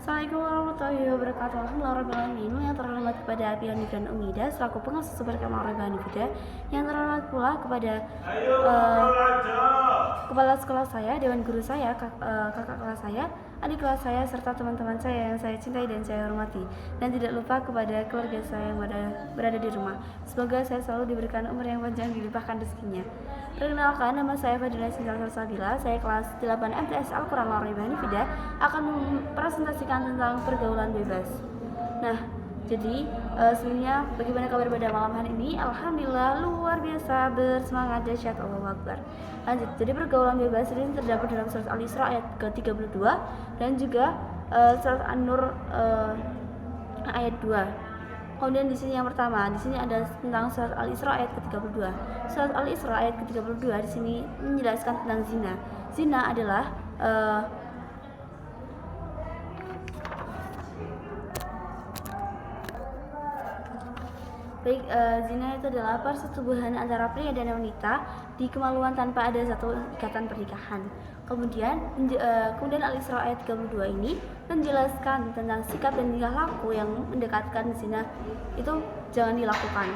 Assalamualaikum warahmatullahi wabarakatuh. Alhamdulillahirrahmanirrahim. Yang terhormat kepada pihak dan Umida selaku pengasuh sumber Kemang Rebani Buddha. Yang terhormat pula kepada kepala sekolah saya, dewan guru saya, kakak kelas saya, adik kelas saya, serta teman-teman saya yang saya cintai dan saya hormati. Dan tidak lupa kepada keluarga saya yang berada di rumah. Semoga saya selalu diberikan umur yang panjang, dilimpahkan rezekinya. Perkenalkan, nama saya Fadila Sinta Salsabila. Saya kelas 8 MTS Al-Quran Al-Rebani Buddha akan mempresentasikan tentang pergaulan bebas. Nah, jadi sebelumnya bagaimana kabar pada malam hari ini? Alhamdulillah luar biasa, bersemangat, dahsyat, Allahu Akbar. Lanjut, jadi pergaulan bebas ini terdapat dalam surat Al-Isra ayat ke-32 dan juga surat An-Nur ayat 2. Kemudian di sini yang pertama, di sini ada tentang surat Al-Isra ayat ke-32. Surat Al-Isra ayat ke-32 di sini menjelaskan tentang zina. Zina adalah zina itu adalah persetubuhan antara pria dan wanita di kemaluan tanpa ada satu ikatan pernikahan. Kemudian Al-Isra ayat 32 ini menjelaskan tentang sikap dan tingkah laku yang mendekatkan zina itu jangan dilakukan.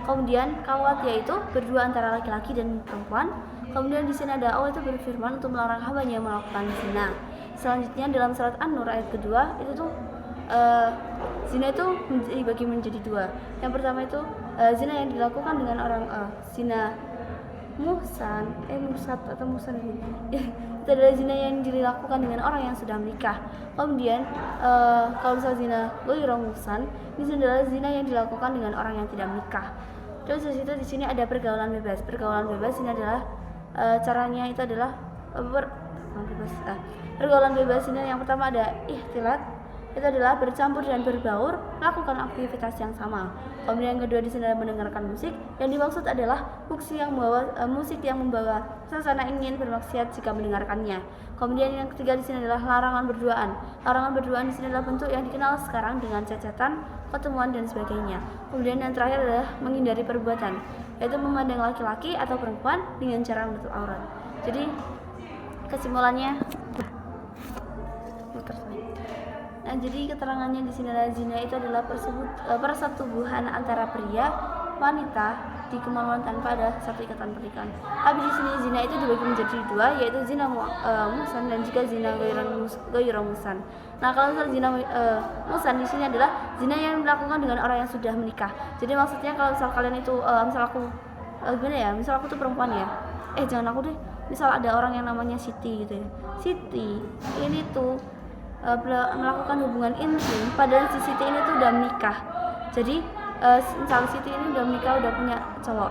Kemudian kawat yaitu berdua antara laki-laki dan perempuan. Kemudian di sini ada Allah itu berfirman untuk melarang hambanya melakukan zina. Selanjutnya dalam surat An-Nur ayat kedua itu tuh zina itu dibagi menjadi dua. Yang pertama itu zina yang dilakukan dengan orang zina muhsan atau muhsan ini itu adalah zina yang dilakukan dengan orang yang sudah menikah. Kemudian kalau misalnya zina ghairu muhsan, ini adalah zina yang dilakukan dengan orang yang tidak menikah. Terus di sini ada pergaulan bebas. Pergaulan bebas ini adalah caranya itu adalah pergaulan bebas ini yang pertama ada ihtilat, itu adalah bercampur dan berbaur, melakukan aktivitas yang sama. Kemudian yang kedua di sini adalah mendengarkan musik. Yang dimaksud adalah musik yang membawa suasana ingin bermaksiat jika mendengarkannya. Kemudian yang ketiga di sini adalah larangan berduaan. Larangan berduaan di sini adalah bentuk yang dikenal sekarang dengan cacatan, pertemuan dan sebagainya. Kemudian yang terakhir adalah menghindari perbuatan, yaitu memandang laki-laki atau perempuan dengan cara menutup aurat. Jadi kesimpulannya Nah, jadi keterangannya di sini adalah zina itu adalah persetubuhan antara pria wanita di kemaluan tanpa ada satu ikatan pernikahan. Tapi di sini zina itu dibagi menjadi dua, yaitu zina muhsan dan juga zina ghairu muhsan. Nah, kalau zina muhsan di sini adalah zina yang dilakukan dengan orang yang sudah menikah. Jadi maksudnya kalau misal kalian itu misal aku gimana ya? Misal aku tuh perempuan ya. Jangan aku deh. Misal ada orang yang namanya Siti gitu ya. Siti ini tuh melakukan hubungan intim padahal si Siti ini tuh udah menikah. Jadi misal Siti ini udah menikah, udah punya cowok,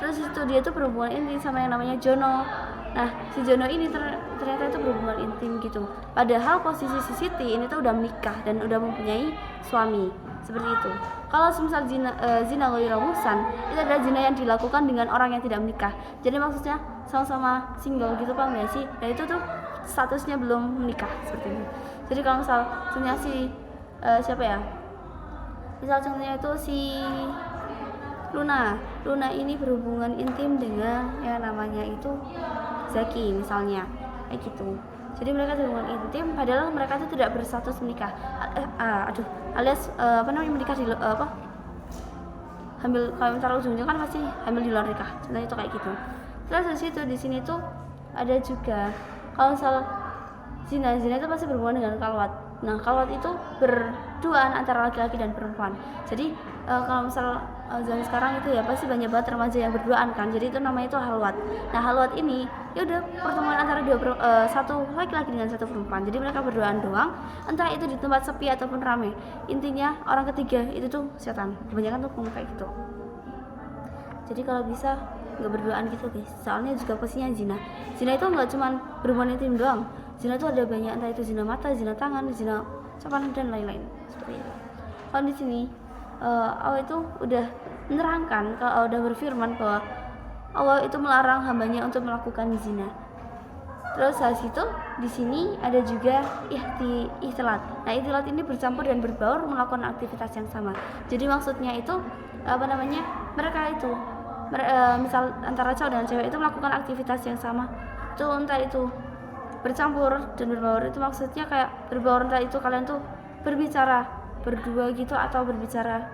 terus itu dia tuh berhubungan intim sama yang namanya Jono. Nah, si Jono ini ternyata itu berhubungan intim gitu, padahal posisi si Siti ini tuh udah menikah dan udah mempunyai suami. Seperti itu. Kalau misal zina ghairu muhsan, itu adalah zina yang dilakukan dengan orang yang tidak menikah. Jadi maksudnya sama-sama single gitu, paham ya sih? Nah, itu tuh statusnya belum menikah seperti ini. Jadi kalau misal contohnya siapa ya? Misal contohnya itu si Luna ini berhubungan intim dengan yang namanya itu Zaki misalnya, kayak gitu. Jadi mereka berhubungan intim padahal mereka itu tidak berstatus menikah. Alias menikah di hamil. Kalau misalnya ujung-ujungnya kan pasti hamil di luar nikah. Contohnya itu kayak gitu. Terus di sini tuh ada juga kalau misal zina itu pasti berhubungan dengan kalwat. Nah, kalwat itu berduaan antara laki-laki dan perempuan. Jadi kalau misal zaman sekarang itu ya pasti banyak banget remaja yang berduaan kan. Jadi itu namanya itu halwat. Nah, halwat ini ya udah pertemuan antara satu laki-laki dengan satu perempuan. Jadi mereka berduaan doang, entah itu di tempat sepi ataupun ramai. Intinya orang ketiga itu tuh setan. Kebanyakan tuh kayak gitu. Jadi kalau bisa nggak berduaan gitu guys. Soalnya juga pastinya zina. Zina itu nggak cuma berhubungan intim doang. Zina itu ada banyak, entah itu zina mata, zina tangan, zina ucapan dan lain-lain seperti itu. Kalau di sini Allah itu udah menerangkan, kalau udah berfirman bahwa Allah itu melarang hambanya untuk melakukan zina. Terus habis itu di sini ada juga ihtilat. Nah, ihtilat ini bercampur dan berbaur melakukan aktivitas yang sama. Jadi maksudnya itu mereka itu misal antara cowok dan cewek itu melakukan aktivitas yang sama. Itu entah itu bercampur dan berbaur itu maksudnya kayak berbaur entah itu kalian tuh berbicara berdua gitu atau berbicara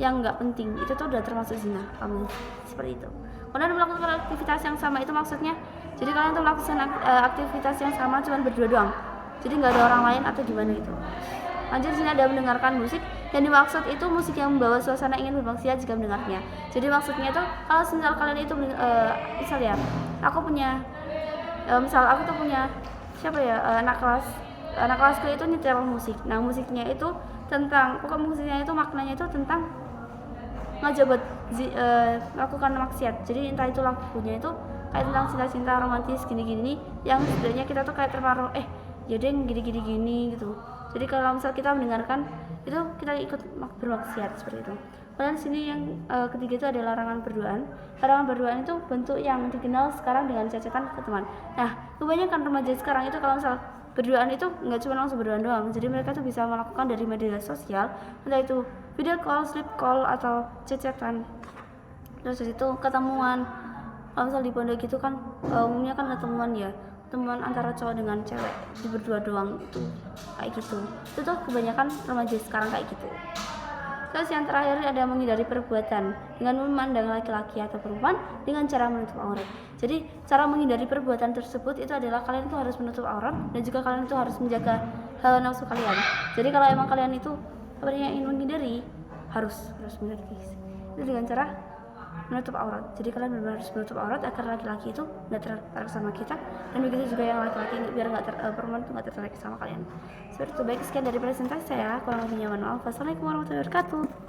yang nggak penting, itu tuh udah termasuk zina kamu seperti itu. Kalian melakukan aktivitas yang sama itu maksudnya jadi kalian tuh melakukan aktivitas yang sama cuman berdua doang, jadi nggak ada orang lain atau gimana gitu. Lanjut, zina ada mendengarkan musik, yang dimaksud itu musik yang membawa suasana ingin bermaksiat jika mendengarnya. Jadi maksudnya itu kalau misal kalian itu misal ya aku punya misal aku tuh punya siapa ya anak kelasku itu nyetel musik. Nah musiknya itu tentang pokok musiknya itu maknanya itu tentang ngajak buat melakukan maksiat. Jadi entah itu lagunya itu kayak tentang cinta-cinta romantis gini-gini yang sebenarnya kita tuh kayak terpengaruh ya deh gini gitu. Jadi kalau misal kita mendengarkan itu kita ikut bermaksiat seperti itu. Kemudian sini yang ketiga itu ada larangan berduaan. Larangan berduaan itu bentuk yang dikenal sekarang dengan cecetan ke teman. Nah kebanyakan remaja sekarang itu kalau misal berduaan itu nggak cuma langsung berduaan doang, jadi mereka tuh bisa melakukan dari media sosial, entah itu video call, sleep call atau cecetan. Terus itu ketemuan, kalau misal di pondok gitu kan umumnya kan ketemuan ya, temuan antara cowok dengan cewek di berdua doang itu kayak gitu. Itu tuh kebanyakan remaja sekarang kayak gitu. Terus yang terakhir ada menghindari perbuatan dengan memandang laki-laki atau perempuan dengan cara menutup aurat. Jadi cara menghindari perbuatan tersebut itu adalah kalian itu harus menutup aurat dan juga kalian itu harus menjaga hawa nafsu kalian. Jadi kalau emang kalian itu ingin menghindari harus menghindari itu dengan cara menutup aurat. Jadi kalian benar-benar harus menutup aurat agar laki-laki itu nggak tertarik sama kita, dan begitu juga yang laki-laki biar perempuan itu nggak tertarik sama kalian. Seperti itu. Baik, sekian dari presentasi saya. Kurang lebihnya mohon maaf. Wassalamualaikum warahmatullahi wabarakatuh.